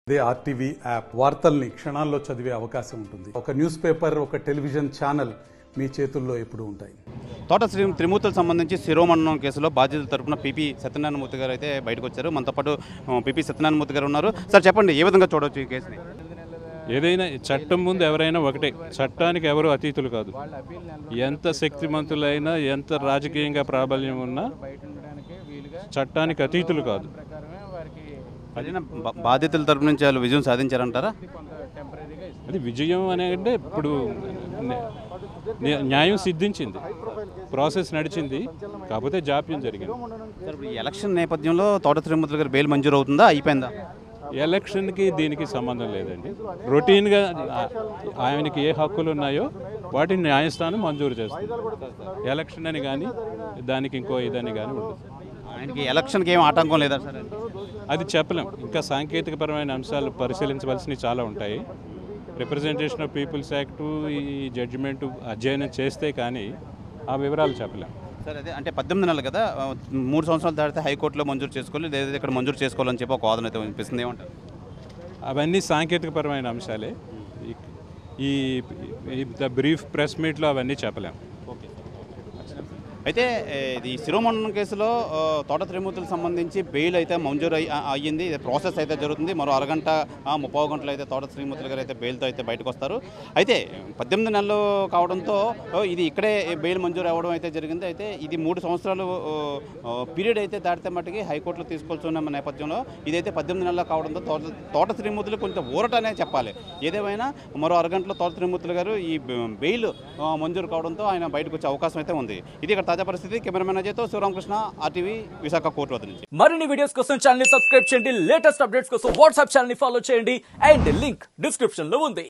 అదే RTV app వార్తల్ని క్షణాల్లో చదివే అవకాశం ఉంటుంది. ఒక న్యూస్ పేపర్, ఒక టెలివిజన్ ఛానల్ మీ చేతుల్లో ఎప్పుడూ ఉంటాయి. తోట త్రిమూర్తులకు సంబంధించి శిరోమండనం కేసులో బాధ్యతల తరపున పిపి సత్యనారాయణమూర్తి గారు అయితే బయటకు వచ్చారు. మనతో పాటు పిపి సత్యనారాయణమూర్తి గారు ఉన్నారు. సార్ చెప్పండి, ఏ విధంగా చూడవచ్చు ఈ కేసుని? ఏదైనా చట్టం ముందు ఎవరైనా ఒకటే, చట్టానికి ఎవరు అతీతులు కాదు. ఎంత శక్తిమంతులైనా, ఎంత రాజకీయంగా ప్రాబల్యం ఉన్నా చట్టానికి అతీతులు కాదు. బాధ్యతల తరపు నుంచి వాళ్ళు విజయం సాధించారంటారా? అది విజయం అనేది ఇప్పుడు న్యాయం సిద్ధించింది, ప్రాసెస్ నడిచింది, కాకపోతే జాప్యం జరిగింది. సార్, ఈ ఎలక్షన్ నేపథ్యంలో తోట త్రిమూర్తులు గారు బెయిల్ మంజూరు అవుతుందా, అయిపోయిందా? ఎలక్షన్కి దీనికి సంబంధం లేదండి. రొటీన్గా ఆయనకి ఏ హక్కులు ఉన్నాయో వాటిని న్యాయస్థానం మంజూరు చేస్తుంది. ఎలక్షన్ అని కానీ దానికి ఇంకో ఇదని కానీ ఉండదు. ఆయనకి ఎలక్షన్కి ఏం ఆటంకం లేదా సార్? అది చెప్పలేం. ఇంకా సాంకేతికపరమైన అంశాలు పరిశీలించవలసినవి చాలా ఉంటాయి. రిప్రజెంటేషన్ ఆఫ్ పీపుల్స్ యాక్టు ఈ జడ్జిమెంట్ అధ్యయనం చేస్తే కానీ ఆ వివరాలు చెప్పలేం. సార్, అదే అంటే 18 నెలలు కదా, 3 సంవత్సరాలు దాటితే హైకోర్టులో మంజూరు చేసుకోవాలి, లేదా ఇక్కడ మంజూరు చేసుకోవాలని చెప్పి ఒక వాదన అయితే వినిపిస్తుంది. ఏమంటారు? అవన్నీ సాంకేతికపరమైన అంశాలే. ఈ బ్రీఫ్ ప్రెస్ మీట్లో అవన్నీ చెప్పలేం. అయితే ఇది శిరోమండనం కేసులో తోట త్రిమూర్తులకు సంబంధించి బెయిల్ అయితే మంజూరు అయ్యింది. ప్రాసెస్ అయితే జరుగుతుంది. మరో అరగంట 30 గంటలు అయితే తోట త్రిమూర్తులు గారు అయితే బెయిల్తో అయితే బయటకు వస్తారు. అయితే 18 నెలలు కావడంతో ఇది ఇక్కడే బెయిల్ మంజూరు అవ్వడం అయితే జరిగింది. అయితే ఇది 3 సంవత్సరాలు పీరియడ్ అయితే దాటితే మట్టుకి హైకోర్టులో తీసుకోవాల్సిన నేపథ్యంలో ఇదైతే 18 నెలలు కావడంతో తోట త్రిమూర్తులు కొంచెం ఊరటనే చెప్పాలి. ఏదేమైనా మరో అరగంటలో తోట త్రిమూర్తులు గారు ఈ బెయిల్ మంజూరు కావడంతో ఆయన బయటకు వచ్చే అవకాశం అయితే ఉంది. ఇది ఇక్కడ తాజా పరిస్థితి. కెమెరామెన్ అజయ్తో శివరామకృష్ణ, ఆర్టీవీ, విశాఖ కోర్టు వద్ద నుంచి. మరిన్ని వీడియోస్ కోసం ఛానల్ ని సబ్స్క్రైబ్ చేయండి. లేటెస్ట్ అప్డేట్స్ కోసం వాట్సాప్ ఛానల్ ని ఫాలో చేయండి. అండ్ లింక్ డిస్క్రిప్షన్ లో ఉంది.